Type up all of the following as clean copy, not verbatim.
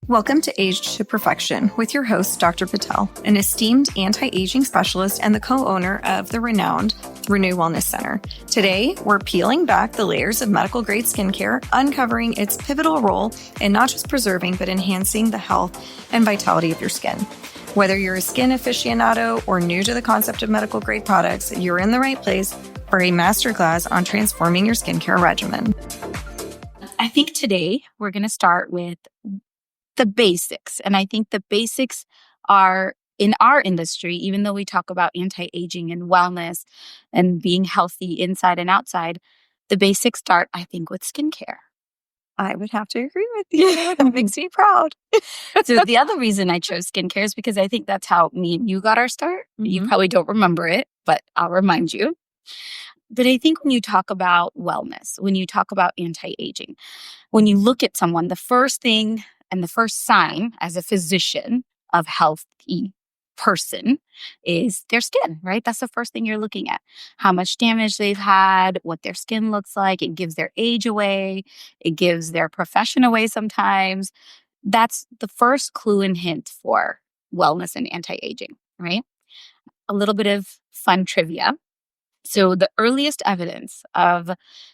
Welcome to Aged to Perfection with your host, Dr. Patel, an esteemed anti-aging specialist and the co-owner of the renowned Renew Wellness Center. Today, we're peeling back the layers of medical-grade skincare, uncovering its pivotal role in not just preserving, but enhancing the health and vitality of your skin. Whether you're a skin aficionado or new to the concept of medical-grade products, you're in the right place for a masterclass on transforming your skincare regimen. I think today we're going to start with the basics. And I think the basics are in our industry, even though we talk about anti-aging and wellness and being healthy inside and outside, the basics start, I think, with skincare. I would have to agree with you. That makes me proud. So the other reason I chose skincare is because I think that's how me and you got our start. Mm-hmm. You probably don't remember it, but I'll remind you. But I think when you talk about wellness, when you talk about anti-aging, when you look at someone, the first thing and the first sign as a physician of healthy person is their skin, right? That's the first thing you're looking at. How much damage they've had, what their skin looks like. It gives their age away. It gives their profession away sometimes. That's the first clue and hint for wellness and anti-aging, right? A little bit of fun trivia. So the earliest evidence of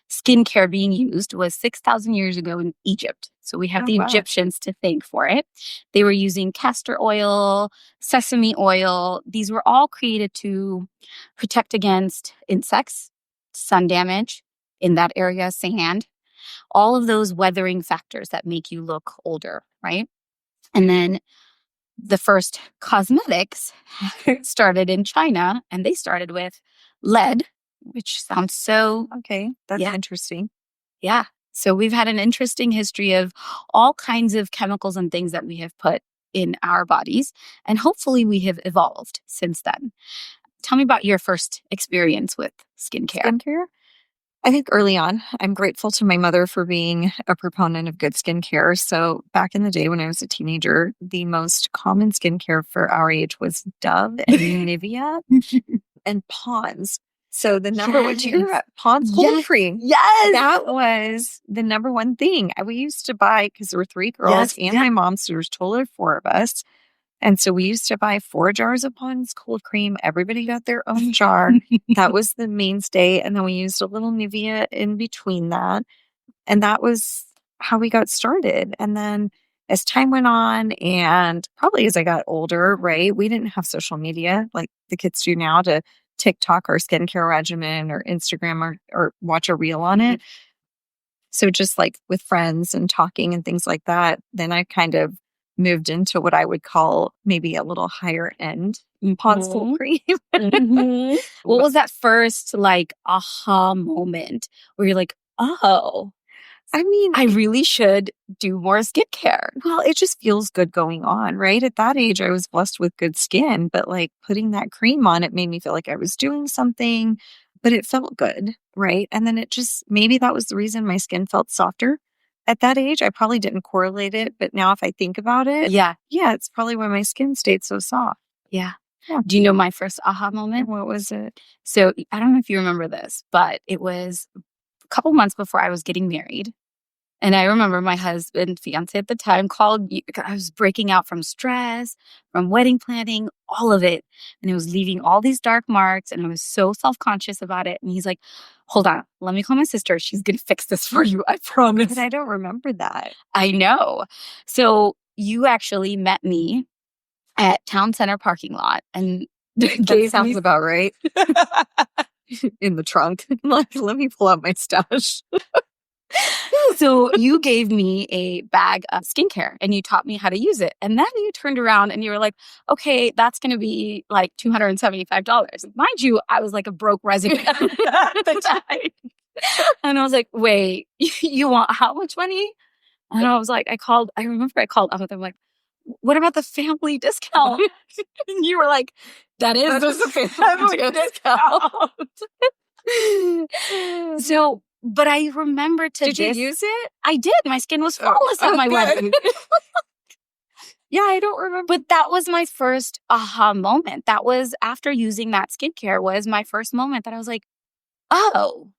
skincare being used was 6,000 years ago in Egypt. So we have Egyptians to thank for it. They were using castor oil, sesame oil. These were all created to protect against insects, sun damage in that area, sand, all of those weathering factors that make you look older, right? And then the first cosmetics started in China, and they started with lead, which sounds so... Okay, that's interesting. Yeah. So we've had an interesting history of all kinds of chemicals and things that we have put in our bodies, and hopefully we have evolved since then. Tell me about your first experience with skincare. Skincare? I think early on, I'm grateful to my mother for being a proponent of good skincare. So back in the day when I was a teenager, the most common skincare for our age was Dove and Nivea and Pond's. So the number one, do you remember Pond's cold cream? Yes. That was the number one thing. We used to buy, because there were three girls and my mom, so there was totally four of us. And so we used to buy 4 jars of Pond's cold cream. Everybody got their own jar. That was the mainstay. And then we used a little Nivea in between that. And that was how we got started. And then as time went on, and probably as I got older, right, we didn't have social media like the kids do now to TikTok our skincare regimen or Instagram or watch a reel on it. So just like with friends and talking and things like that, then I kind of moved into what I would call maybe a little higher end Pond's cold cream. What was that first like aha moment where you're like, oh, I mean, I really should do more skincare? Well, it just feels good going on, right? At that age, I was blessed with good skin, but like putting that cream on, it made me feel like I was doing something, but it felt good, right? And then it just, maybe that was the reason my skin felt softer. At that age, I probably didn't correlate it, but now if I think about it, it's probably why my skin stayed so soft. Yeah. Do you know my first aha moment? What was it? So I don't know if you remember this, but it was a couple months before I was getting married. And I remember my husband, fiance at the time, called. I was breaking out from stress, from wedding planning, all of it. And it was leaving all these dark marks. And I was so self-conscious about it. And he's like, hold on, let me call my sister. She's going to fix this for you. I promise. But I don't remember that. I know. So you actually met me at Town Center parking lot. And that sounds about right. In the trunk. Let me pull out my stash. So you gave me a bag of skincare and you taught me how to use it. And then you turned around and you were like, okay, that's going to be like $275. Mind you, I was like a broke resident at the time. And I was like, wait, you want how much money? And I was like, I remember I called up. I'm like, what about the family discount? And you were like, that is the family discount. So, but I remember Did you use it? I did. My skin was flawless at my wedding. Yeah, I don't remember. But that was my first aha moment. That was after using that skincare was my first moment that I was like, oh,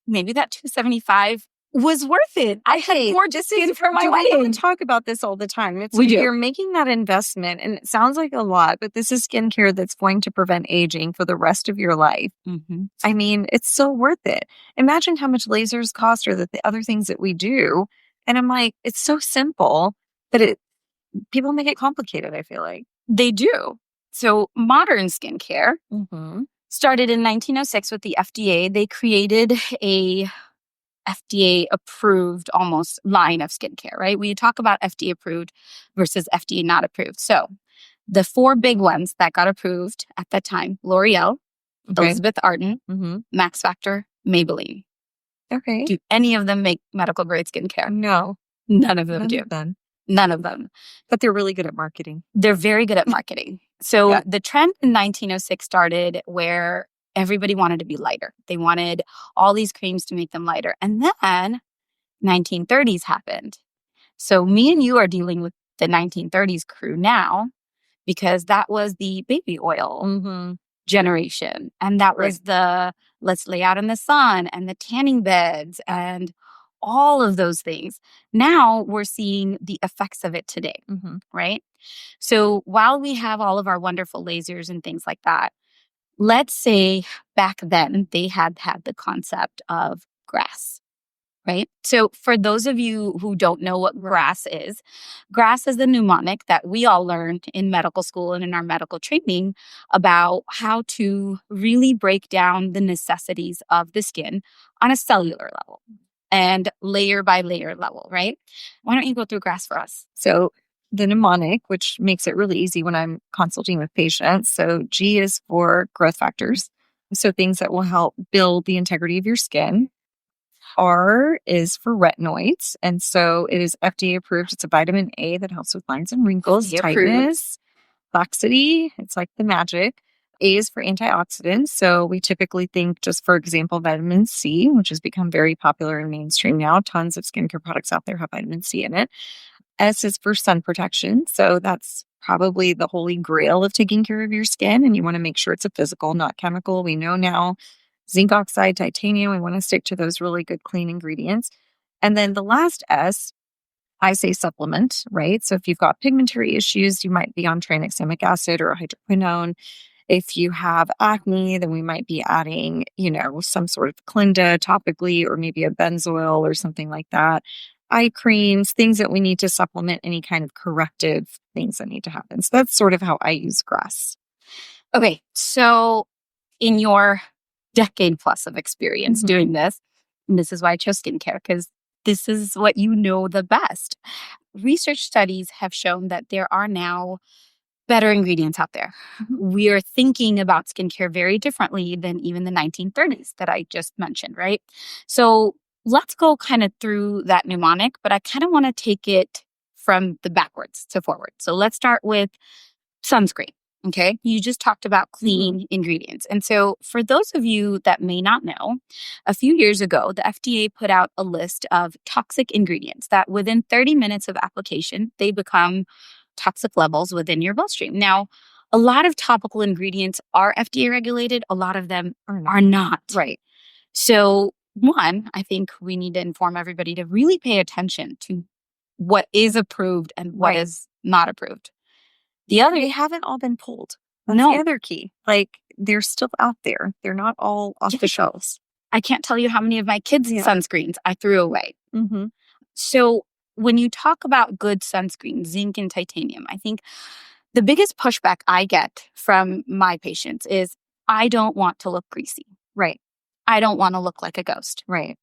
maybe that $275 was worth it. I had gorgeous skin for my wedding. We talk about this all the time. We do. You're making that investment, and it sounds like a lot, but this is skincare that's going to prevent aging for the rest of your life. Mm-hmm. I mean, it's so worth it. Imagine how much lasers cost or the other things that we do. And I'm like, it's so simple, but people make it complicated, I feel like. They do. So modern skincare started in 1906 with the FDA. They created a FDA approved almost line of skincare, right? We talk about FDA approved versus FDA not approved. So the 4 big ones that got approved at that time, L'Oreal, Elizabeth Arden, Max Factor, Maybelline. Okay. Do any of them make medical grade skincare? No. None of them do. None of them. But they're really good at marketing. They're very good at marketing. So the trend in 1906 started where everybody wanted to be lighter. They wanted all these creams to make them lighter. And then 1930s happened. So me and you are dealing with the 1930s crew now because that was the baby oil generation. And that was the let's lay out in the sun and the tanning beds and all of those things. Now we're seeing the effects of it today, right? So while we have all of our wonderful lasers and things like that, let's say back then they had the concept of GRAS, right? So for those of you who don't know what GRAS is the mnemonic that we all learned in medical school and in our medical training about how to really break down the necessities of the skin on a cellular level and layer by layer level, right? Why don't you go through GRAS for us? So the mnemonic, which makes it really easy when I'm consulting with patients. So G is for growth factors. So things that will help build the integrity of your skin. R is for retinoids. And so it is FDA approved. It's a vitamin A that helps with lines and wrinkles, tightness, laxity. It's like the magic. A is for antioxidants. So we typically think just, for example, vitamin C, which has become very popular and mainstream now. Tons of skincare products out there have vitamin C in it. S is for sun protection. So that's probably the holy grail of taking care of your skin. And you want to make sure it's a physical, not chemical. We know now zinc oxide, titanium. We want to stick to those really good, clean ingredients. And then the last S, I say supplement, right? So if you've got pigmentary issues, you might be on tranexamic acid or hydroquinone. If you have acne, then we might be adding, some sort of Clinda topically or maybe a benzoyl or something like that. Eye creams, things that we need to supplement any kind of corrective things that need to happen. So that's sort of how I use GRAS. Okay, so in your decade plus of experience doing this, and this is why I chose skincare, because this is what you know the best. Research studies have shown that there are now better ingredients out there. We are thinking about skincare very differently than even the 1930s that I just mentioned, right? So let's go kind of through that mnemonic, but I kind of want to take it from the backwards to forward. So let's start with sunscreen. Okay. You just talked about clean ingredients. And so for those of you that may not know, a few years ago, the FDA put out a list of toxic ingredients that within 30 minutes of application, they become toxic levels within your bloodstream. Now, a lot of topical ingredients are FDA regulated. A lot of them are not. Right. So one, I think we need to inform everybody to really pay attention to what is approved and what is not approved. The other, they haven't all been pulled. That's the other key. Like, they're still out there. They're not all off the shelves. I can't tell you how many of my kids' sunscreens I threw away. So when you talk about good sunscreen, zinc and titanium, I think the biggest pushback I get from my patients is, I don't want to look greasy. Right. I don't want to look like a ghost. Right.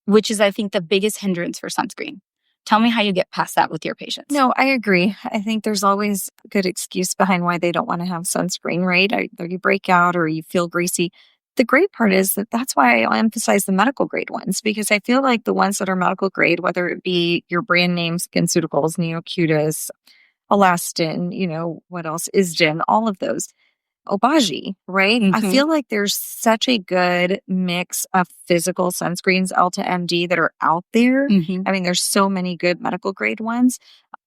Which is, I think, the biggest hindrance for sunscreen. Tell me how you get past that with your patients. No, I agree. I think there's always a good excuse behind why they don't want to have sunscreen, right? Either you break out or you feel greasy. The great part is that that's why I emphasize the medical grade ones, because I feel like the ones that are medical grade, whether it be your brand name SkinCeuticals, Neocutis, Alastin, what else, Isden, all of those. Obagi, right? I feel like there's such a good mix of physical sunscreens, Ulta MD, that are out there. I mean, there's so many good medical grade ones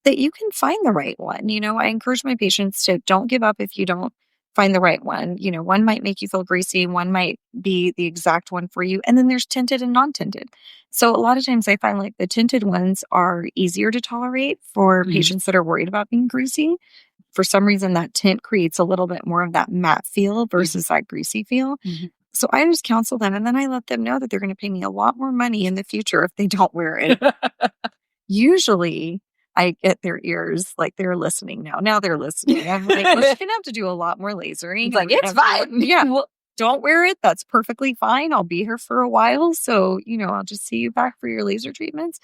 that you can find the right one. I encourage my patients to don't give up if you don't find the right one. One might make you feel greasy, one might be the exact one for you. And then there's tinted and non-tinted. So a lot of times I find like the tinted ones are easier to tolerate for patients that are worried about being greasy. For some reason, that tint creates a little bit more of that matte feel versus that greasy feel. So I just counsel them, and then I let them know that they're going to pay me a lot more money in the future if they don't wear it. Usually, I get their ears like they're listening now. Now they're listening. I'm like, well, she's going to have to do a lot more lasering. It's like, it's fine. Yeah. Well, don't wear it. That's perfectly fine. I'll be here for a while. So, I'll just see you back for your laser treatments.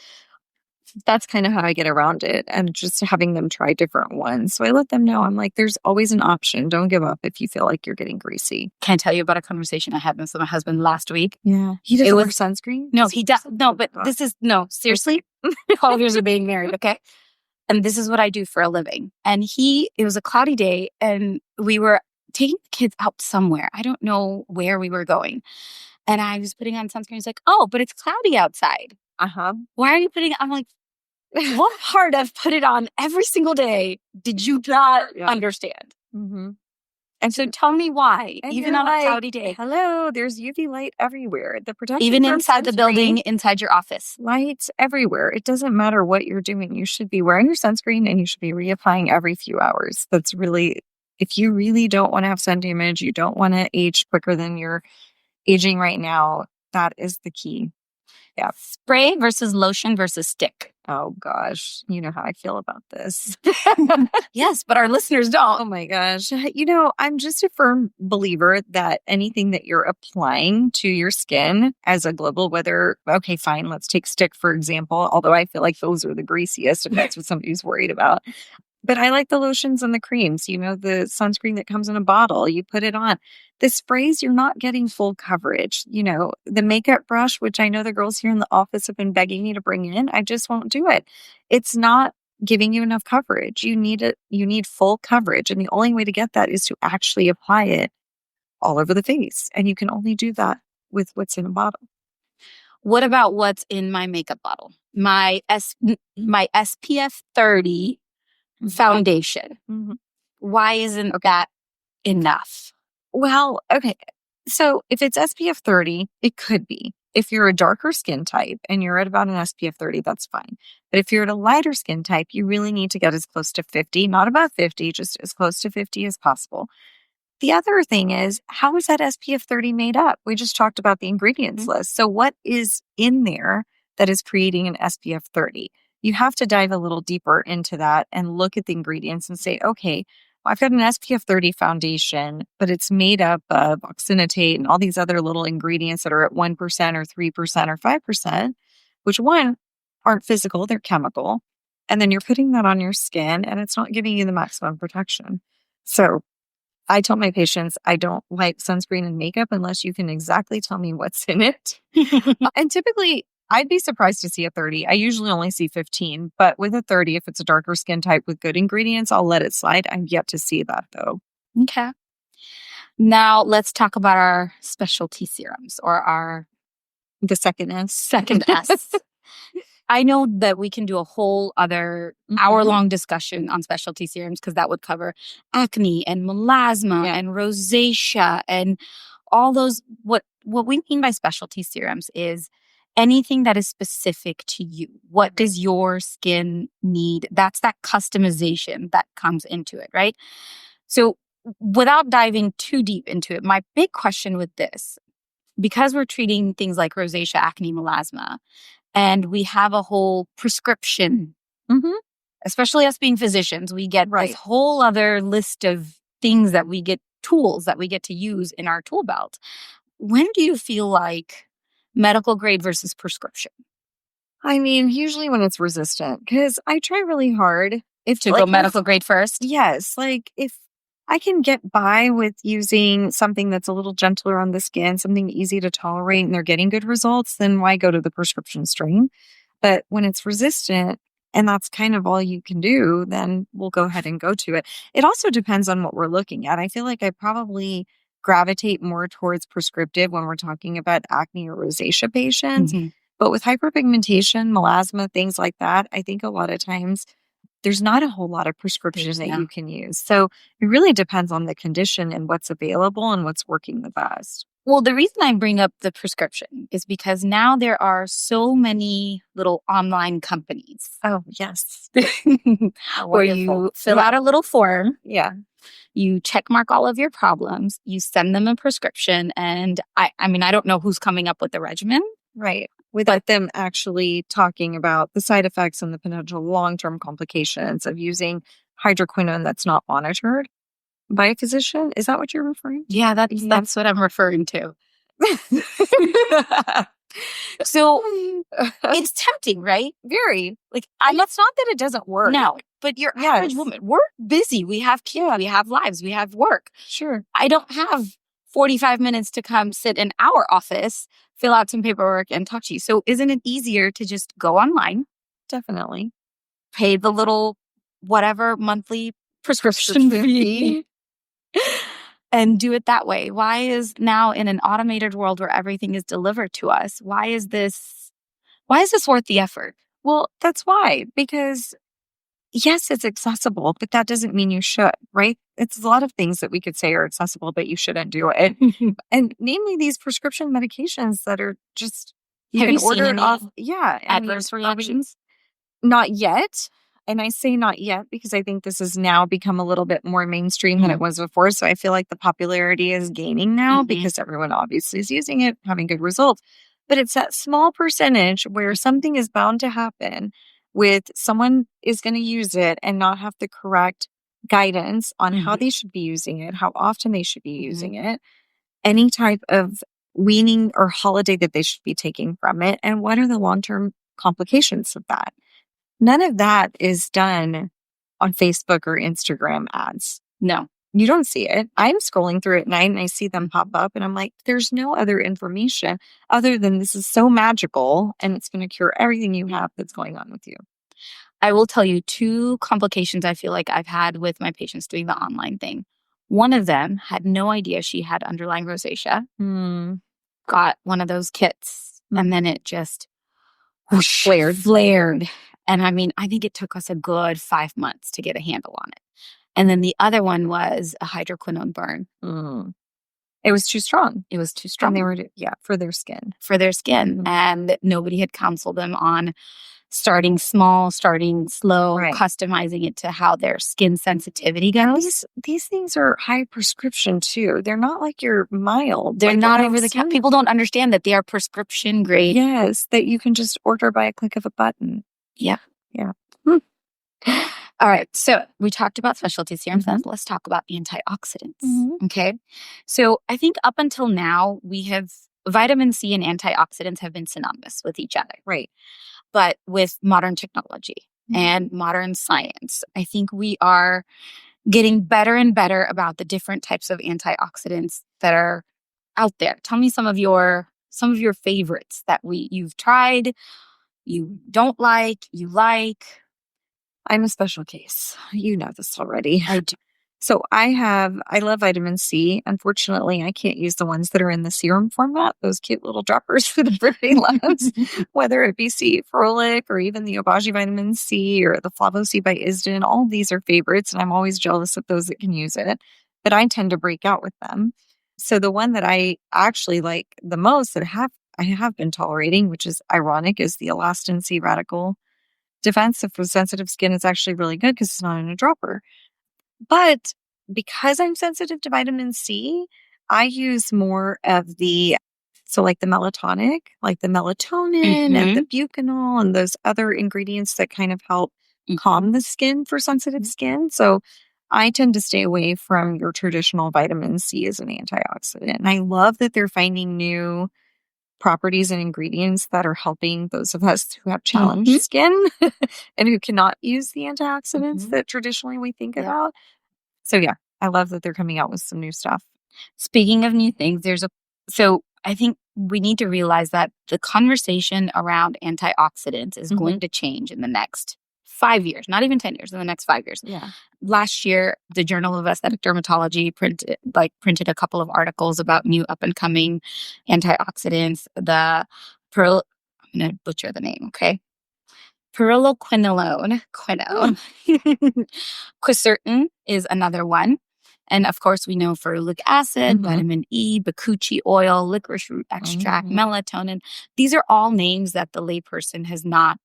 That's kind of how I get around it, and just having them try different ones. So I let them know, I'm like, there's always an option. Don't give up if you feel like you're getting greasy. Can I tell you about a conversation I had with my husband last week? Yeah. He doesn't wear sunscreen? No, he does. No, but this is, no, seriously, 12 years of being married, okay? And this is what I do for a living. And it was a cloudy day, and we were taking the kids out somewhere. I don't know where we were going. And I was putting on sunscreen. He's like, oh, but it's cloudy outside. Why are you putting it? I'm like, what part of put it on every single day did you not understand? And so tell me why, even on a cloudy day. Hello, there's UV light everywhere. The protection even inside the building, inside your office. Lights everywhere. It doesn't matter what you're doing. You should be wearing your sunscreen, and you should be reapplying every few hours. That's really, if you really don't want to have sun damage, you don't want to age quicker than you're aging right now, that is the key. Yeah. Spray versus lotion versus stick. Oh, gosh. You know how I feel about this. Yes, but our listeners don't. Oh, my gosh. I'm just a firm believer that anything that you're applying to your skin as a global, okay, fine, let's take stick, for example, although I feel like those are the greasiest if that's what somebody's worried about. But I like the lotions and the creams, the sunscreen that comes in a bottle, you put it on. The sprays, you're not getting full coverage. The makeup brush, which I know the girls here in the office have been begging me to bring in, I just won't do it. It's not giving you enough coverage. You need full coverage. And the only way to get that is to actually apply it all over the face. And you can only do that with what's in a bottle. What about what's in my makeup bottle? My SPF 30 foundation. Why isn't that enough? Well, okay. So if it's SPF 30, it could be. If you're a darker skin type and you're at about an SPF 30, that's fine. But if you're at a lighter skin type, you really need to get as close to 50, not about 50, just as close to 50 as possible. The other thing is, how is that SPF 30 made up? We just talked about the ingredients list. So what is in there that is creating an SPF 30? You have to dive a little deeper into that and look at the ingredients and say, okay, I've got an SPF 30 foundation, but it's made up of oxygenate and all these other little ingredients that are at 1% or 3% or 5%, which aren't physical, they're chemical. And then you're putting that on your skin and it's not giving you the maximum protection. So I tell my patients, I don't like sunscreen and makeup unless you can exactly tell me what's in it. And typically, I'd be surprised to see a 30. I usually only see 15, but with a 30, if it's a darker skin type with good ingredients, I'll let it slide. I'm yet to see that though. Okay. Now let's talk about our specialty serums or the second S. Second S. I know that we can do a whole other hour-long discussion on specialty serums because that would cover acne and melasma and rosacea and all those. What we mean by specialty serums is anything that is specific to you. What does your skin need? That's that customization that comes into it, right? So without diving too deep into it, my big question with this, because we're treating things like rosacea, acne, melasma, and we have a whole prescription, especially us being physicians, we get this whole other list of things that we get, tools that we get to use in our tool belt. When do you feel like medical grade versus prescription? I mean, usually when it's resistant, because I try really hard. To go medical grade first? Yes. Like if I can get by with using something that's a little gentler on the skin, something easy to tolerate, and they're getting good results, then why go to the prescription strain? But when it's resistant and that's kind of all you can do, then we'll go ahead and go to it. It also depends on what we're looking at. I feel like I probably gravitate more towards prescriptive when we're talking about acne or rosacea patients. But with hyperpigmentation, melasma, things like that, I think a lot of times there's not a whole lot of prescription that you can use. So it really depends on the condition and what's available and what's working the best. Well, the reason I bring up the prescription is because now there are so many little online companies. Oh, yes. Where you fill out a little form. Yeah. You check mark all of your problems. You send them a prescription. And I mean, I don't know who's coming up with the regimen. Right. Without them actually talking about the side effects and the potential long-term complications of using hydroquinone that's not monitored by a physician. Is that what you're referring to? Yeah, that's what I'm referring to. So it's tempting, right? Very. And it's not that it doesn't work. No, but you're average woman. We're busy. We have kids. We have lives. We have work. Sure. I don't have 45 minutes to come sit in our office, fill out some paperwork, and talk to you. So isn't it easier to just go online? Definitely. Pay the little whatever monthly prescription fee and do it that way? Why is now in an automated world where everything is delivered to us, why is this worth the effort? Well, that's why. Because yes, it's accessible, but that doesn't mean you should, right? It's a lot of things that we could say are accessible, but you shouldn't do it. And namely these prescription medications that are just, Have you seen ordered any off. Yeah. adverse reactions? Not yet. And I say not yet because I think this has now become a little bit more mainstream than it was before. So I feel like the popularity is gaining now because everyone obviously is using it, having good results. But it's that small percentage where something is bound to happen with someone is going to use it and not have the correct guidance on how they should be using it, how often they should be using it, any type of weaning or holiday that they should be taking from it, and what are the long-term complications of that. None of that is done on Facebook or Instagram ads. No. You don't see it. I'm scrolling through at night and I see them pop up and I'm like, there's no other information other than this is so magical and it's going to cure everything you have that's going on with you. I will tell you 2 complications I feel like I've had with my patients doing the online thing. One of them had no idea she had underlying rosacea. Got one of those kits and then it just flared. And I mean, I think it took us a good 5 months to get a handle on it. And then the other one was a hydroquinone burn. It was too strong. It was too strong. And they were, for their skin. For their skin. And nobody had counseled them on starting small, starting slow, customizing it to how their skin sensitivity goes. These things are high prescription too. They're not like your mild. They're not over the counter. People don't understand that they are prescription grade. Yes, that you can just order by a click of a button. Yeah. All right. So we talked about specialty serums. Let's talk about antioxidants. Okay. So I think up until now, vitamin C and antioxidants have been synonymous with each other. Right. But with modern technology and modern science, I think we are getting better and better about the different types of antioxidants that are out there. Tell me some of your favorites that you've tried, you don't like, you like. I'm a special case. You know this already. I do. So I love vitamin C. Unfortunately, I can't use the ones that are in the serum format, those cute little droppers for the birthday loves, whether it be C Frolic or even the Obagi vitamin C or the Flavo C by Isden. All of these are favorites, and I'm always jealous of those that can use it. But I tend to break out with them. So the one that I actually like the most that I have been tolerating, which is ironic, is the Elastin C Radical Defense. For sensitive skin, it's actually really good because it's not in a dropper. But because I'm sensitive to vitamin C, I use more of the melatonin, like the melatonin and the bucanol and those other ingredients that kind of help calm the skin for sensitive skin. So I tend to stay away from your traditional vitamin C as an antioxidant. And I love that they're finding new properties and ingredients that are helping those of us who have challenged skin and who cannot use the antioxidants that traditionally we think about. So I love that they're coming out with some new stuff. Speaking of new things, so I think we need to realize that the conversation around antioxidants is going to change in the next 5 years, not even 10 years, in the next 5 years. Yeah. Last year, the Journal of Aesthetic Dermatology printed a couple of articles about new up and coming antioxidants. I'm going to butcher the name, okay? Pyrroloquinone, quercetin is another one. And of course, we know ferulic acid, vitamin E, bakuchi oil, licorice root extract, melatonin. These are all names that the layperson has not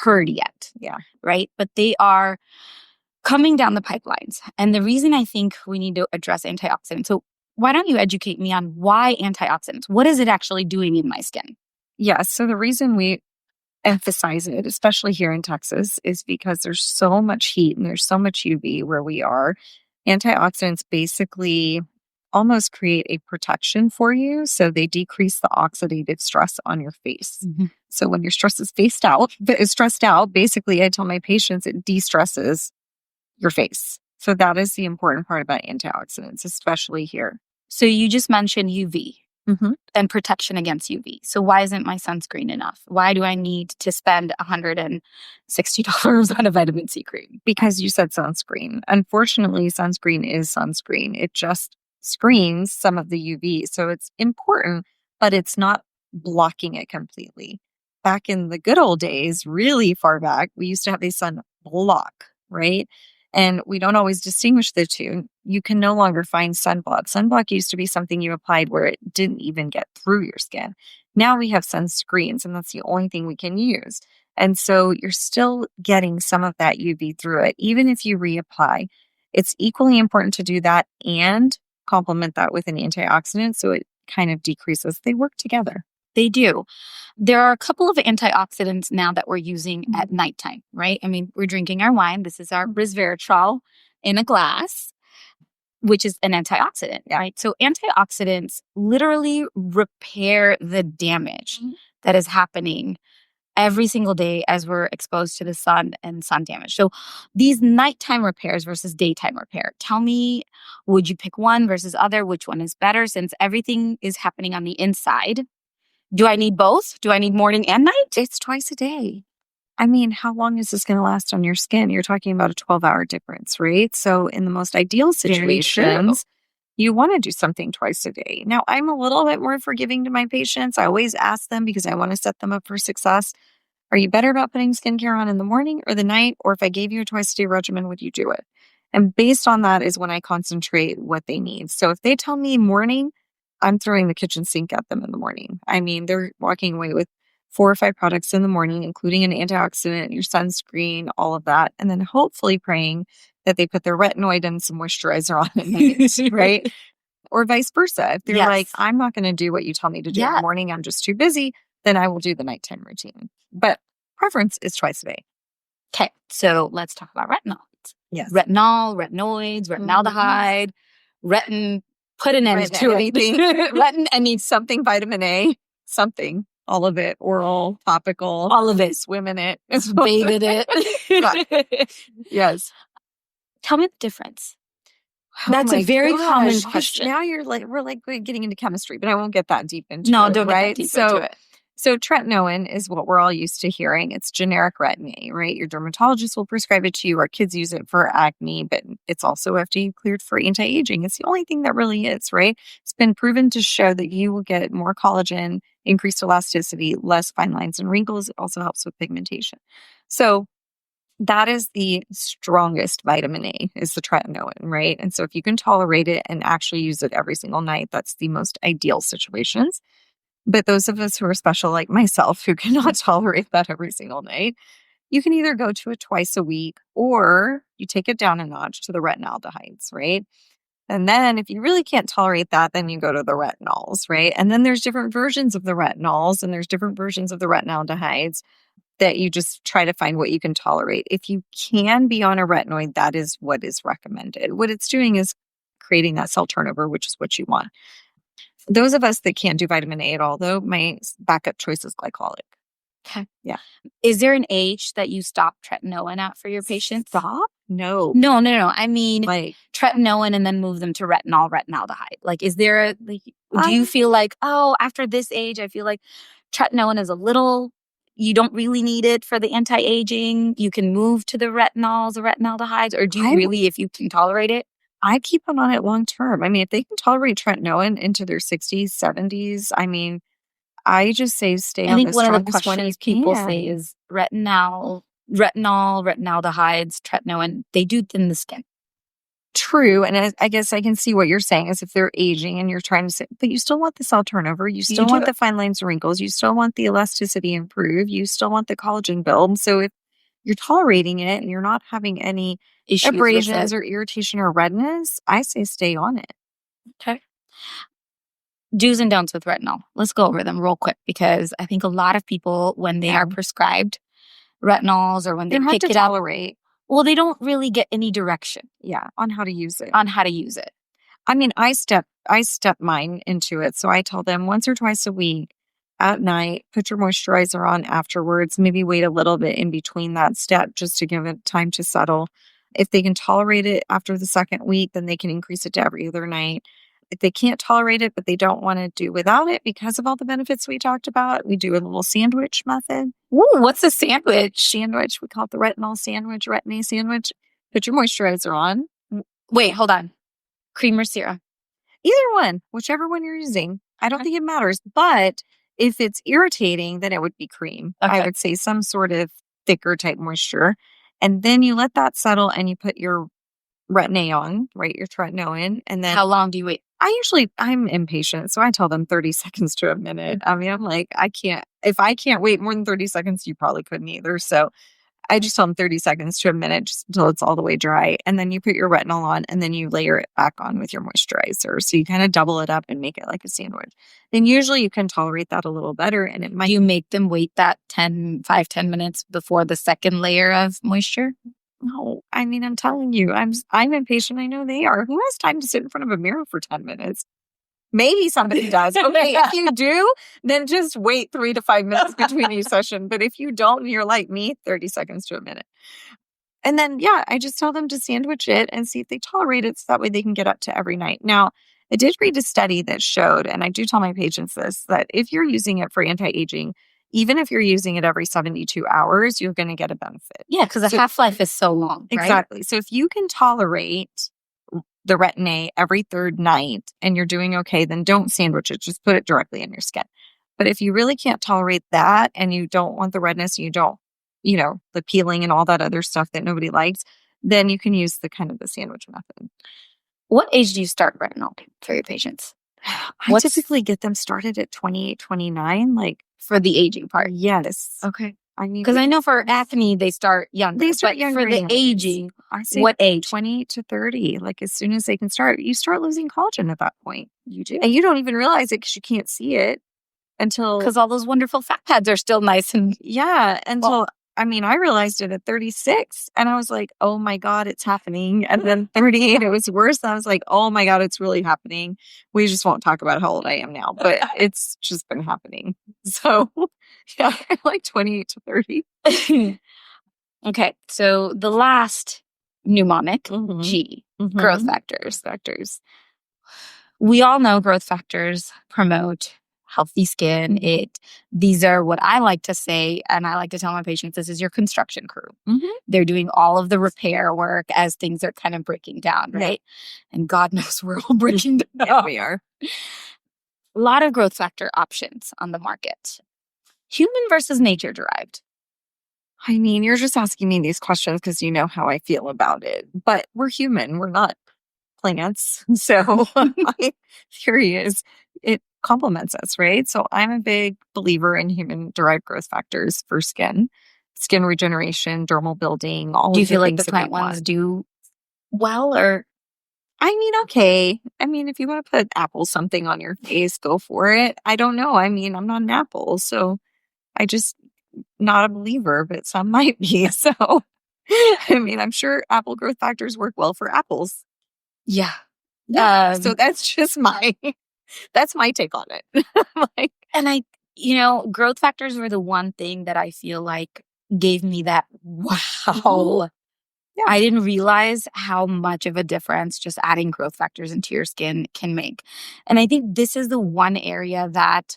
heard yet. Yeah. Right? But they are coming down the pipelines. And the reason I think we need to address antioxidants. So why don't you educate me on why antioxidants? What is it actually doing in my skin? Yeah. So the reason we emphasize it, especially here in Texas, is because there's so much heat and there's so much UV where we are. Antioxidants basically almost create a protection for you. So they decrease the oxidative stress on your face. So when your stress is stressed out, basically I tell my patients it de-stresses your face. So that is the important part about antioxidants, especially here. So you just mentioned UV and protection against UV. So why isn't my sunscreen enough? Why do I need to spend $160 on a vitamin C cream? Because you said sunscreen. Unfortunately, sunscreen is sunscreen. It just screens some of the UV. So it's important, but it's not blocking it completely. Back in the good old days, really far back, we used to have a sun block, right? And we don't always distinguish the two. You can no longer find sunblock. Sunblock used to be something you applied where it didn't even get through your skin. Now we have sunscreens, and that's the only thing we can use. And so you're still getting some of that UV through it, even if you reapply. It's equally important to do that and complement that with an antioxidant so it kind of decreases. They work together. They do. There are a couple of antioxidants now that we're using at nighttime, right? I mean, we're drinking our wine. This is our resveratrol in a glass, which is an antioxidant, right? So antioxidants literally repair the damage that is happening every single day as we're exposed to the sun and sun damage. So these nighttime repairs versus daytime repair, tell me, would you pick one versus other? Which one is better since everything is happening on the inside? Do I need both? Do I need morning and night? It's twice a day. I mean, how long is this going to last on your skin? You're talking about a 12-hour difference, right? So in the most ideal situations, you want to do something twice a day. Now, I'm a little bit more forgiving to my patients. I always ask them because I want to set them up for success. Are you better about putting skincare on in the morning or the night? Or if I gave you a twice-a-day regimen, would you do it? And based on that is when I concentrate what they need. So if they tell me morning, I'm throwing the kitchen sink at them in the morning. I mean, they're walking away with 4 or 5 products in the morning, including an antioxidant, your sunscreen, all of that. And then hopefully praying that they put their retinoid and some moisturizer on at night, right? Or vice versa. If they're like, I'm not going to do what you tell me to do in the morning, I'm just too busy, then I will do the nighttime routine. But preference is twice a day. Okay, so let's talk about retinoids. Yes. Retinol, retinoids, retinaldehyde, retin, put an end to anything. Retin, I mean something, vitamin A, something. All of it, oral, topical. All of it. Swim in it. Bathe in it. Yes. Tell me the difference. That's a very common question. Now we're getting into chemistry, but I won't get that deep into it. No, don't get that deep into it. So tretinoin is what we're all used to hearing. It's generic Retin A, right? Your dermatologist will prescribe it to you. Our kids use it for acne, but it's also FDA cleared for anti-aging. It's the only thing that really is, right? It's been proven to show that you will get more collagen, increased elasticity, less fine lines and wrinkles. It also helps with pigmentation. So that is the strongest vitamin A, is the tretinoin, right? And so if you can tolerate it and actually use it every single night, that's the most ideal situations. But those of us who are special like myself, who cannot tolerate that every single night, you can either go to it twice a week or you take it down a notch to the retinaldehydes, right? And then if you really can't tolerate that, then you go to the retinols, right? And then there's different versions of the retinols and there's different versions of the retinaldehydes that you just try to find what you can tolerate. If you can be on a retinoid, that is what is recommended. What it's doing is creating that cell turnover, which is what you want. Those of us that can't do vitamin A at all, though, my backup choice is glycolic. Okay. Yeah. Is there an age that you stop tretinoin at for your patients? Stop? No. No. I mean, like tretinoin and then move them to retinol, retinaldehyde. Like, is there do you feel like, after this age, I feel like tretinoin is a little, you don't really need it for the anti-aging. You can move to the retinols, the retinaldehydes, or do you really, if you can tolerate it? I keep them on it long term. I mean, if they can tolerate tretinoin into their 60s, 70s, I mean, I just say stay on the strongest one. I think one of the questions people say is retinol, retinol, retinaldehydes, tretinoin, they do thin the skin. True. And I guess I can see what you're saying is if they're aging and you're trying to say, but you still want the cell turnover. You still want the fine lines and wrinkles. You still want the elasticity improved. You still want the collagen build. So if you're tolerating it and you're not having any abrasions or irritation or redness, I say stay on it. Okay. Do's and don'ts with retinol. Let's go over them real quick because I think a lot of people, when they are prescribed retinols or when they pick it up, well, they don't really get any direction. On how to use it. I mean, I step mine into it. So I tell them once or twice a week at night, put your moisturizer on afterwards, maybe wait a little bit in between that step just to give it time to settle. If they can tolerate it after the second week, then they can increase it to every other night. If they can't tolerate it, but they don't want to do without it because of all the benefits we talked about, we do a little sandwich method. Ooh, what's a sandwich? We call it the retinol sandwich, retin-A sandwich. Put your moisturizer on. Wait, hold on. Cream or serum? Either one, whichever one you're using. I don't think it matters. But if it's irritating, then it would be cream. I would say some sort of thicker type moisture. And then you let that settle and you put your retin-A on, right? Your tretinoin. And then how long do you wait? I'm impatient. So I tell them 30 seconds to a minute. I mean, I'm like, if I can't wait more than 30 seconds, you probably couldn't either. So I just tell them 30 seconds to a minute just until it's all the way dry. And then you put your retinol on and then you layer it back on with your moisturizer. So you kind of double it up and make it like a sandwich. Then usually you can tolerate that a little better. And it might. Do you make them wait that 10 minutes before the second layer of moisture? No, I mean, I'm telling you, I'm impatient. I know they are. Who has time to sit in front of a mirror for 10 minutes? Maybe somebody does. Okay, if you do, then just wait 3 to 5 minutes between each session. But if you don't, and you're like me, 30 seconds to a minute. And then, I just tell them to sandwich it and see if they tolerate it so that way they can get up to every night. Now, I did read a study that showed, and I do tell my patients this, that if you're using it for anti-aging, even if you're using it every 72 hours, you're going to get a benefit. Yeah, because the half-life is so long, right? Exactly. So if you can tolerate the retin-A every third night and you're doing okay, then don't sandwich it. Just put it directly in your skin. But if you really can't tolerate that and you don't want the redness, you don't, the peeling and all that other stuff that nobody likes, then you can use the sandwich method. What age do you start retinol for your patients? I typically get them started at 28, 29, for the aging part. Yes. Okay. I mean, because I know for acne, they start younger. They start younger. For the aging, I say what age? 20 to 30. As soon as they can start, you start losing collagen at that point. You do. And you don't even realize it because you can't see it until. Because all those wonderful fat pads are still nice and. Yeah. I realized it at 36 and I was like, oh my God, it's happening. And then 38, it was worse. I was like, oh my God, it's really happening. We just won't talk about how old I am now, but it's just been happening. So yeah, like 28 to 30. Okay. So the last mnemonic, G, growth factors. We all know growth factors promote healthy skin. These are what I like to say, and I like to tell my patients, this is your construction crew. They're doing all of the repair work as things are kind of breaking down, right? Yeah. And God knows we're all breaking down. Yeah, we are. A lot of growth factor options on the market. Human versus nature derived. I mean, you're just asking me these questions because you know how I feel about it. But we're human. We're not plants. So my theory is it complements us, right? So I'm a big believer in human-derived growth factors for skin regeneration, dermal building, all of the things. Do you feel like the plant ones do well or? I mean, okay. I mean, if you want to put apple something on your face, go for it. I don't know. I mean, I'm not an apple, so I just not a believer, but some might be. So, I mean, I'm sure apple growth factors work well for apples. Yeah. So that's just that's my take on it. Growth factors were the one thing that I feel like gave me that wow. Yeah. I didn't realize how much of a difference just adding growth factors into your skin can make. And I think this is the one area that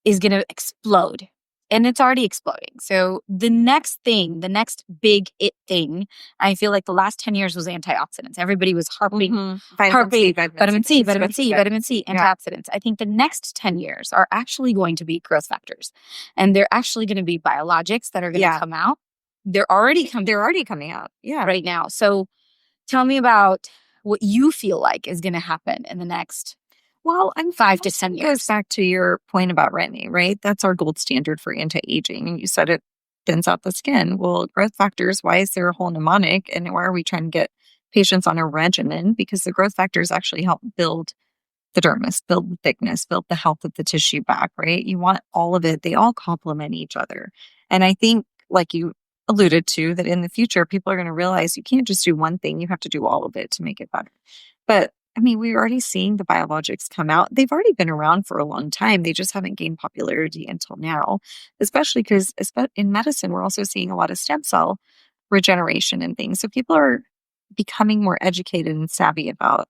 is going to explode. And it's already exploding. So the next big thing, I feel like the last 10 years was antioxidants. Everybody was harping, vitamin C, antioxidants. I think the next 10 years are actually going to be growth factors. And they're actually going to be biologics that are going to come out they're already coming out. Yeah. Right now. So tell me about what you feel like is going to happen in the next 5 to 10 years. It goes back to your point about retin, right? That's our gold standard for anti-aging. And you said it thins out the skin. Well, growth factors, why is there a whole mnemonic? And why are we trying to get patients on a regimen? Because the growth factors actually help build the dermis, build the thickness, build the health of the tissue back, right? You want all of it. They all complement each other. And I think, like you alluded to, that in the future, people are going to realize you can't just do one thing. You have to do all of it to make it better. But I mean, we're already seeing the biologics come out. They've already been around for a long time. They just haven't gained popularity until now, especially because in medicine, we're also seeing a lot of stem cell regeneration and things. So people are becoming more educated and savvy about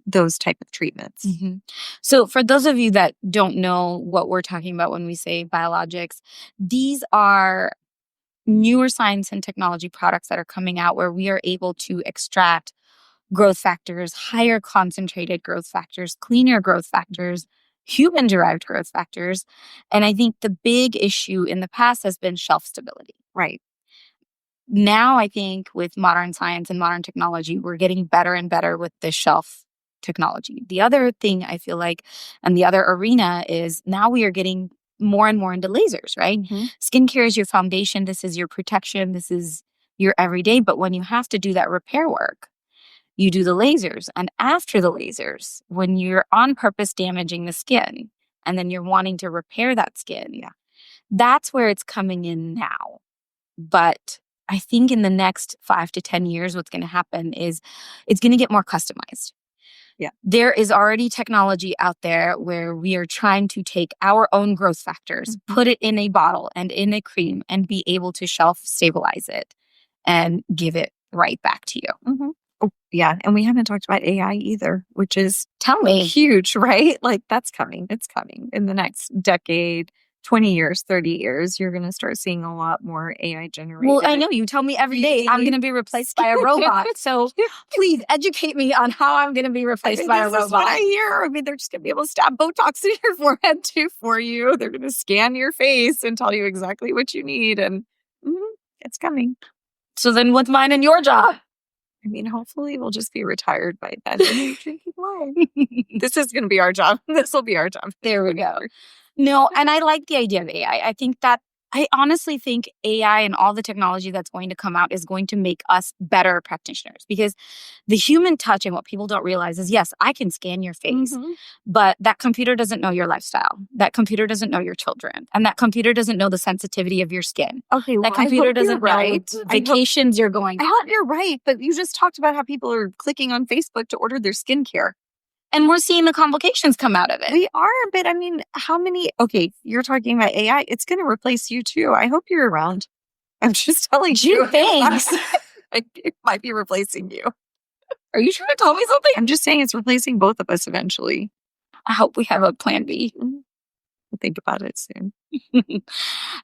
those type of treatments. Mm-hmm. So for those of you that don't know what we're talking about when we say biologics, these are newer science and technology products that are coming out where we are able to extract growth factors, higher concentrated growth factors, cleaner growth factors, human-derived growth factors. And I think the big issue in the past has been shelf stability. Right. Now, I think with modern science and modern technology, we're getting better and better with the shelf technology. The other thing I feel like, and the other arena is now we are getting more and more into lasers, right? Mm-hmm. Skincare is your foundation. This is your protection. This is your everyday. But when you have to do that repair work, you do the lasers. And after the lasers, when you're on purpose damaging the skin and then you're wanting to repair that skin, that's where it's coming in now. But I think in the next 5 to 10 years, what's going to happen is it's going to get more customized. Yeah. There is already technology out there where we are trying to take our own growth factors, put it in a bottle and in a cream and be able to shelf stabilize it and give it right back to you. Mm-hmm. Oh, yeah. And we haven't talked about AI either, which is huge, right? Like that's coming. It's coming in the next decade. 20 years, 30 years, you're going to start seeing a lot more AI generated. Well, I know you tell me every day I'm going to be replaced by a robot. So please educate me on how I'm going to be replaced by a robot. This is what I hear. I mean, they're just going to be able to stab Botox in your forehead too for you. They're going to scan your face and tell you exactly what you need. And it's coming. So then what's mine and your job? I mean, hopefully we'll just be retired by then. This is going to be our job. This will be our job. There we go. No, and I like the idea of AI. I think that I honestly think AI and all the technology that's going to come out is going to make us better practitioners because the human touch and what people don't realize is, yes, I can scan your face, but that computer doesn't know your lifestyle. That computer doesn't know your children. And that computer doesn't know the sensitivity of your skin. Okay, that computer doesn't know vacations you're going on. I hope you're right, but you just talked about how people are clicking on Facebook to order their skincare. And we're seeing the complications come out of it. We are, but I mean, you're talking about AI. It's going to replace you too. I hope you're around. I'm just telling you. Thanks. It might be replacing you. Are you trying to tell me something? I'm just saying it's replacing both of us eventually. I hope we have a plan B. We'll think about it soon.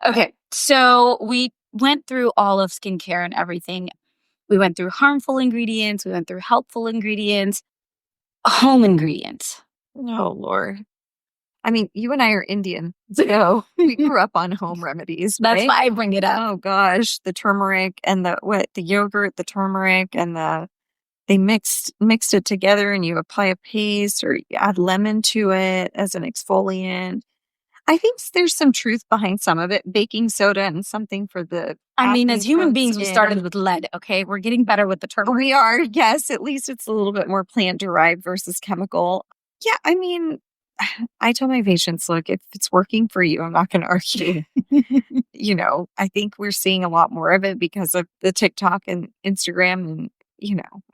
Okay, so we went through all of skincare and everything. We went through harmful ingredients. We went through helpful ingredients. Home ingredients. Oh, Lord. I mean, you and I are Indian, so we grew up on home remedies. That's why I bring it up. Oh, gosh. The turmeric and the yogurt, the turmeric and they mixed it together and you apply a paste or you add lemon to it as an exfoliant. I think there's some truth behind some of it. Baking soda and something for the... I mean, as human beings, we started with lead, okay? We're getting better with the turmeric. We are, yes. At least it's a little bit more plant-derived versus chemical. Yeah, I mean, I tell my patients, look, if it's working for you, I'm not going to argue. I think we're seeing a lot more of it because of the TikTok and Instagram and,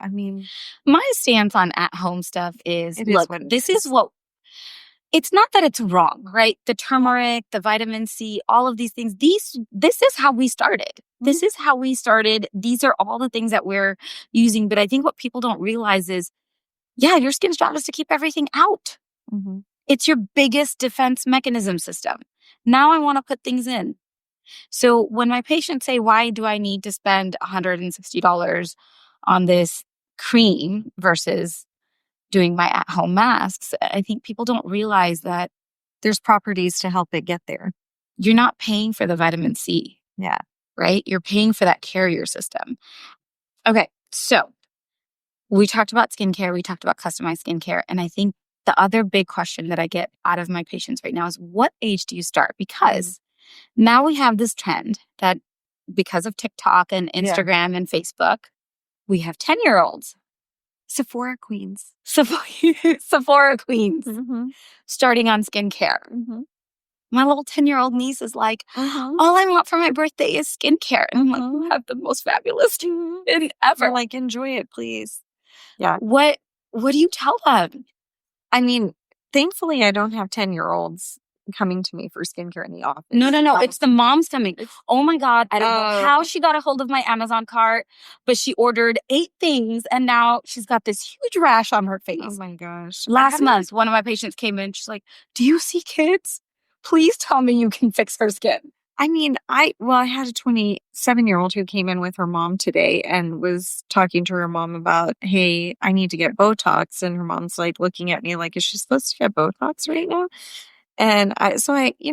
I mean... My stance on at-home stuff is, it's not that it's wrong, right? The turmeric, the vitamin C, all of these things, this is how we started. This is how we started. These are all the things that we're using. But I think what people don't realize is, your skin's job is to keep everything out. It's your biggest defense mechanism system. Now I want to put things in. So when my patients say, why do I need to spend $160 on this cream versus doing my at-home masks, I think people don't realize that there's properties to help it get there. You're not paying for the vitamin C. Yeah. right? You're paying for that carrier system. Okay, so we talked about skincare. We talked about customized skincare. And I think the other big question that I get out of my patients right now is, what age do you start? Because now we have this trend that because of TikTok and Instagram and Facebook, we have 10-year-olds. Sephora queens. Sephora queens starting on skincare. My little 10-year-old niece is like, all I want for my birthday is skincare. And I'm like, you have the most fabulous thing ever. Like, enjoy it, please. Yeah. What do you tell them? I mean, thankfully, I don't have 10-year-olds coming to me for skincare in the office. No. It's the moms coming. Oh my God. I don't know how she got a hold of my Amazon cart, but she ordered 8 things and now she's got this huge rash on her face. Oh my gosh. Last month, one of my patients came in. She's like, do you see kids? Please tell me you can fix her skin. I mean, I had a 27-year-old who came in with her mom today and was talking to her mom about, hey, I need to get Botox. And her mom's like looking at me like, is she supposed to get Botox right now? And I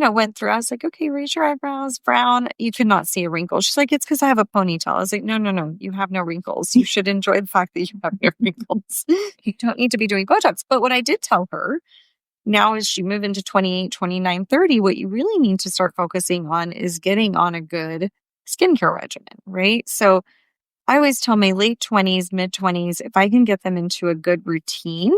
went through, I was like, okay, raise your eyebrows, frown. You could not see a wrinkle. She's like, it's because I have a ponytail. I was like, no, you have no wrinkles. You should enjoy the fact that you have no wrinkles. You don't need to be doing Botox. But what I did tell her, now as you move into 28, 29, 30, what you really need to start focusing on is getting on a good skincare regimen, right? So I always tell my late 20s, mid 20s, if I can get them into a good routine,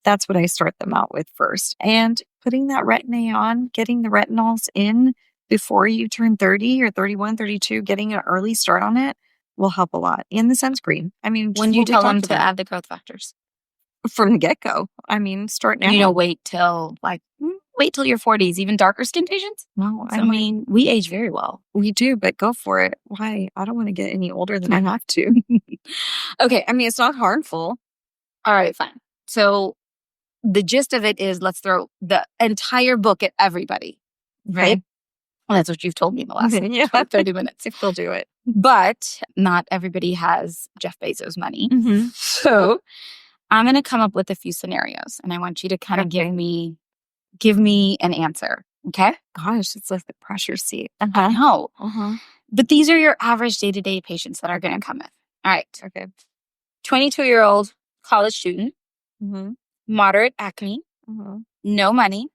that's what I start them out with first. And putting that Retin-A on, getting the retinols in before you turn 30 or 31, 32, getting an early start on it will help a lot. And the sunscreen. I mean, when do you tell them to add the growth factors? From the get-go. I mean, start now. Wait till your 40s, even darker skin patients? No, I mean, we age very well. We do, but go for it. Why? I don't want to get any older than I have to. Okay. I mean, it's not harmful. All right, fine. So the gist of it is, let's throw the entire book at everybody, right? Well, that's what you've told me in the last 30 minutes. If they'll do it. But not everybody has Jeff Bezos' money. So I'm going to come up with a few scenarios, and I want you to kind of give me an answer. Okay? Gosh, it's like the pressure seat. I know. But these are your average day-to-day patients that are going to come in. All right. Okay. 22-year-old college student, moderate acne, no money,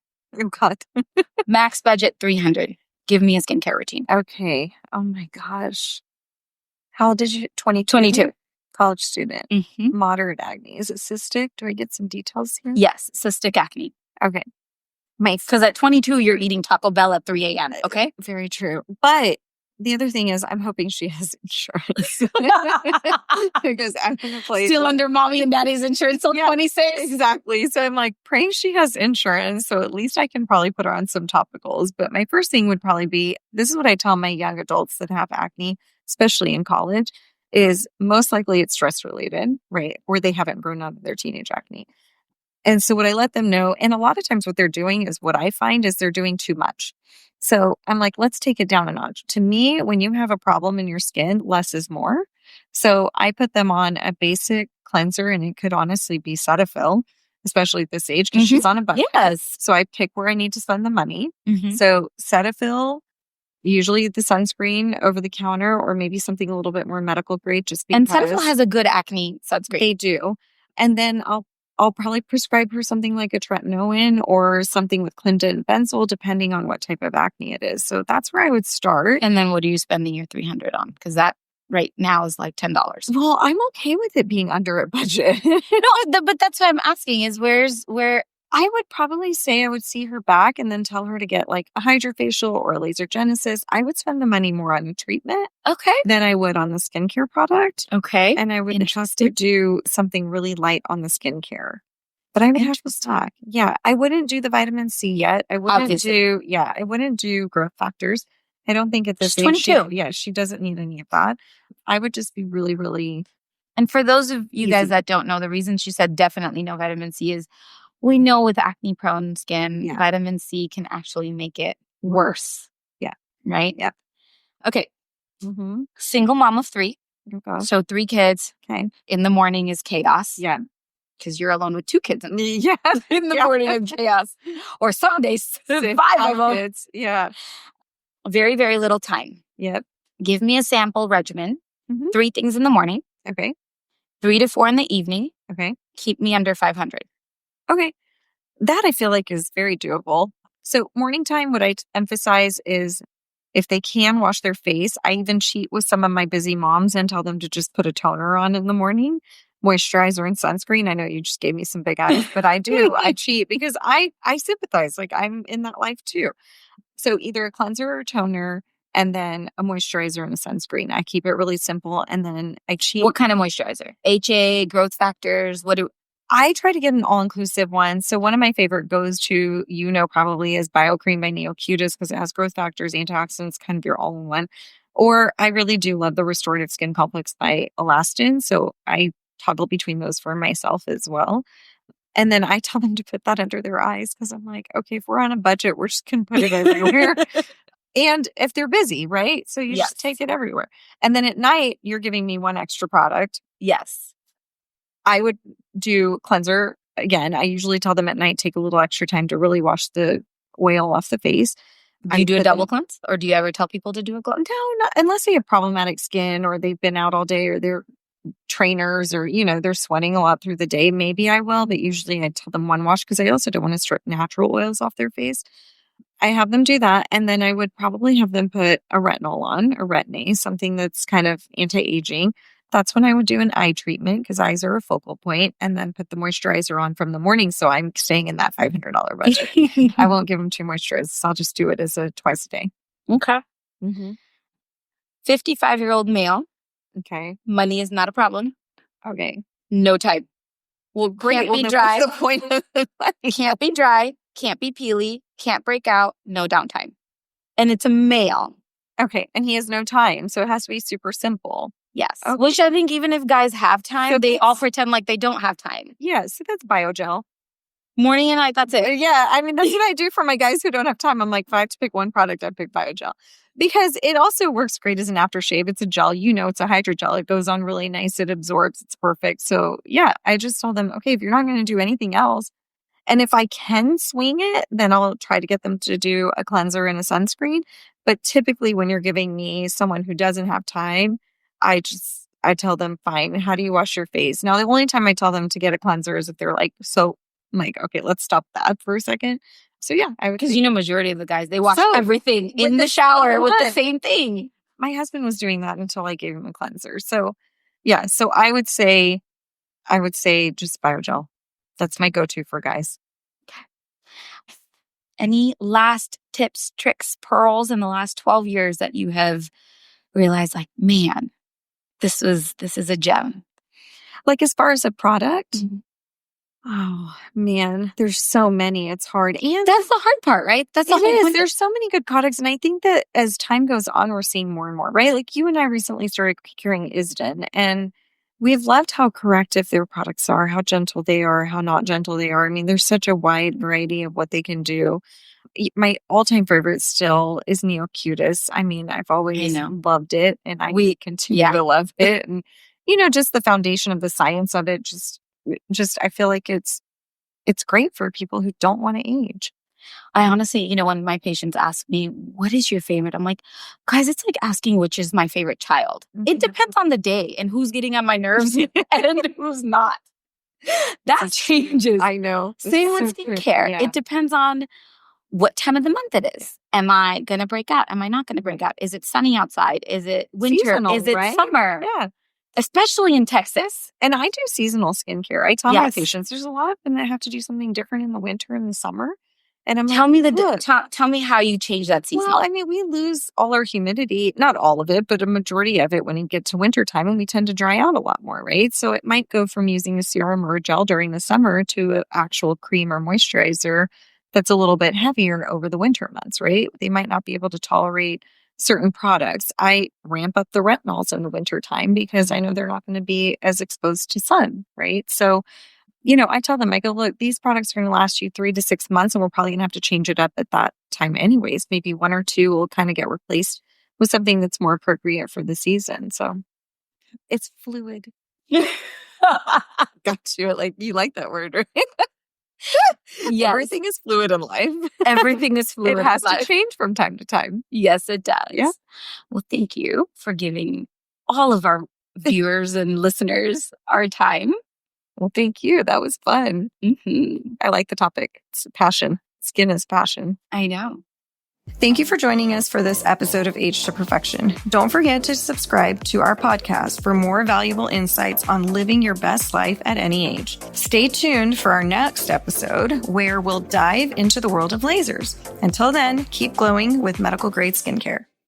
max budget $300. Give me a skincare routine. Okay. Oh my gosh. How old did you? 22. College student. Moderate acne. Is it cystic? Do I get some details here? Yes, cystic acne. Okay. Because at 22, you're eating Taco Bell at 3 a.m., okay? Very true. But the other thing is, I'm hoping she has insurance. Because I'm in a place still under mommy and daddy's insurance till 26. Exactly. So I'm like praying she has insurance. So at least I can probably put her on some topicals. But my first thing would probably be, this is what I tell my young adults that have acne, especially in college, is most likely it's stress related, right? Or they haven't grown out of their teenage acne. And so what I let them know, and a lot of times what they're doing is, what I find is they're doing too much. So I'm like, let's take it down a notch. To me, when you have a problem in your skin, less is more. So I put them on a basic cleanser, and it could honestly be Cetaphil, especially at this age, because she's on a budget. Yes. So I pick where I need to spend the money. So Cetaphil, usually the sunscreen over the counter, or maybe something a little bit more medical grade, just because. And Cetaphil has a good acne sunscreen. They do. And then I'll probably prescribe her something like a tretinoin or something with Clinton benzoyl, depending on what type of acne it is. So that's where I would start. And then what are you spending your $300 on? Because that right now is like $10. Well, I'm okay with it being under a budget. But that's what I'm asking is, where I would probably say I would see her back and then tell her to get like a hydrofacial or a laser genesis. I would spend the money more on the treatment than I would on the skincare product. Okay. And I would have to do something really light on the skincare. But I would have to stock. Yeah. I wouldn't do the vitamin C yet. I wouldn't do growth factors. I don't think at this age. 22. She doesn't need any of that. I would just be really, really. And for those of you guys that don't know, the reason she said definitely no vitamin C is, we know with acne prone skin, vitamin C can actually make it worse. Yeah. Right? Yeah. Okay. Single mom of 3. So 3 kids. Okay. In the morning is chaos. Yeah. Because you're alone with 2 kids in the morning is chaos. Or some days, 5 of them. Kids. Yeah. Very, very little time. Yep. give me a sample regimen, 3 things in the morning. Okay. 3 to 4 in the evening. Okay. Keep me under 500. Okay. That I feel like is very doable. So morning time, what I emphasize is if they can wash their face, I even cheat with some of my busy moms and tell them to just put a toner on in the morning, moisturizer and sunscreen. I know you just gave me some big eyes, but I do. I cheat because I sympathize. Like I'm in that life too. So either a cleanser or a toner and then a moisturizer and a sunscreen. I keep it really simple. And then I cheat. What kind of moisturizer? HA, growth factors? I try to get an all-inclusive one. So one of my favorite goes to, probably is Bio Cream by Neocutis because it has growth factors, antioxidants, kind of your all-in-one. Or I really do love the Restorative Skin Complex by Elastin. So I toggle between those for myself as well. And then I tell them to put that under their eyes because I'm like, okay, if we're on a budget, we're just going to put it everywhere. And if they're busy, right? So you just take it everywhere. And then at night, you're giving me one extra product. Yes. I would do cleanser. Again, I usually tell them at night, take a little extra time to really wash the oil off the face. Do you do a double cleanse? Or do you ever tell people to do a cleanse? No, not unless they have problematic skin or they've been out all day or they're trainers or, they're sweating a lot through the day. Maybe I will, but usually I tell them one wash because I also don't want to strip natural oils off their face. I have them do that. And then I would probably have them put a retinol on, a retin-A, something that's kind of anti-aging. That's when I would do an eye treatment because eyes are a focal point and then put the moisturizer on from the morning. So I'm staying in that $500 budget. I won't give them 2 moisturizers. I'll just do it as a twice a day. Okay. 55-year-old male. Okay. Money is not a problem. Okay. No type. Well, great. Can't be dry. What's the point of the money? Can't be dry. Can't be peely. Can't break out. No downtime. And it's a male. Okay. And he has no time. So it has to be super simple. Yes. Okay. Which I think even if guys have time, So they all pretend like they don't have time. Yeah. So that's biogel. Morning and night, that's it. Yeah. I mean, that's what I do for my guys who don't have time. I'm like, if I have to pick one product, I'd pick biogel. Because it also works great as an aftershave. It's a gel. It's a hydrogel. It goes on really nice. It absorbs. It's perfect. So yeah, I just told them, okay, if you're not going to do anything else, and if I can swing it, then I'll try to get them to do a cleanser and a sunscreen. But typically when you're giving me someone who doesn't have time, I tell them, fine, how do you wash your face? Now, the only time I tell them to get a cleanser is if they're like, so I'm like, okay, let's stop that for a second. So yeah, I would. Because majority of the guys, they wash everything in the shower with the same thing. My husband was doing that until I gave him a cleanser. So yeah, so I would say just biogel. That's my go-to for guys. Okay. Any last tips, tricks, pearls in the last 12 years that you have realized like, man, this is a gem? Like as far as a product? Mm-hmm. Oh, man, there's so many. It's hard. And that's the hard part, right? That's the whole point. There's so many good products. And I think that as time goes on, we're seeing more and more, right? Like you and I recently started procuring Isden, and we've loved how corrective their products are, how gentle they are, how not gentle they are. I mean, there's such a wide variety of what they can do. My all-time favorite still is Neocutis. I mean, I've always loved it, and I continue to love it. And, just the foundation of the science of it, just I feel like it's great for people who don't want to age. I honestly, when my patients ask me, what is your favorite? I'm like, guys, it's like asking which is my favorite child. Mm-hmm. It depends on the day and who's getting on my nerves and who's not. That changes. I know. Same with skincare. Yeah. It depends on what time of the month it is. Am I going to break out? Am I not going to break out? Is it sunny outside? Is it winter? Seasonal, is it summer? Yeah. Especially in Texas. And I do seasonal skincare. I tell my patients there's a lot of them that have to do something different in the winter and the summer. And I'm tell me how you change that season. Well, I mean, we lose all our humidity, not all of it, but a majority of it when you get to wintertime, and we tend to dry out a lot more, right? So it might go from using a serum or a gel during the summer to an actual cream or moisturizer that's a little bit heavier over the winter months, right? They might not be able to tolerate certain products. I ramp up the retinols in the wintertime because I know they're not going to be as exposed to sun, right? So, I tell them, I go, look, these products are going to last you 3 to 6 months, and we're probably going to have to change it up at that time anyways. Maybe 1 or 2 will kind of get replaced with something that's more appropriate for the season. So it's fluid. Got you. You like that word, right? Yes. Everything is fluid in life. Everything is fluid. It has to change from time to time. Yes, it does. Yeah. Well, thank you for giving all of our viewers and listeners our time. Well, thank you. That was fun. I like the topic. It's passion. Skin is passion. I know. Thank you for joining us for this episode of Age to Perfection. Don't forget to subscribe to our podcast for more valuable insights on living your best life at any age. Stay tuned for our next episode where we'll dive into the world of lasers. Until then, keep glowing with medical grade skincare.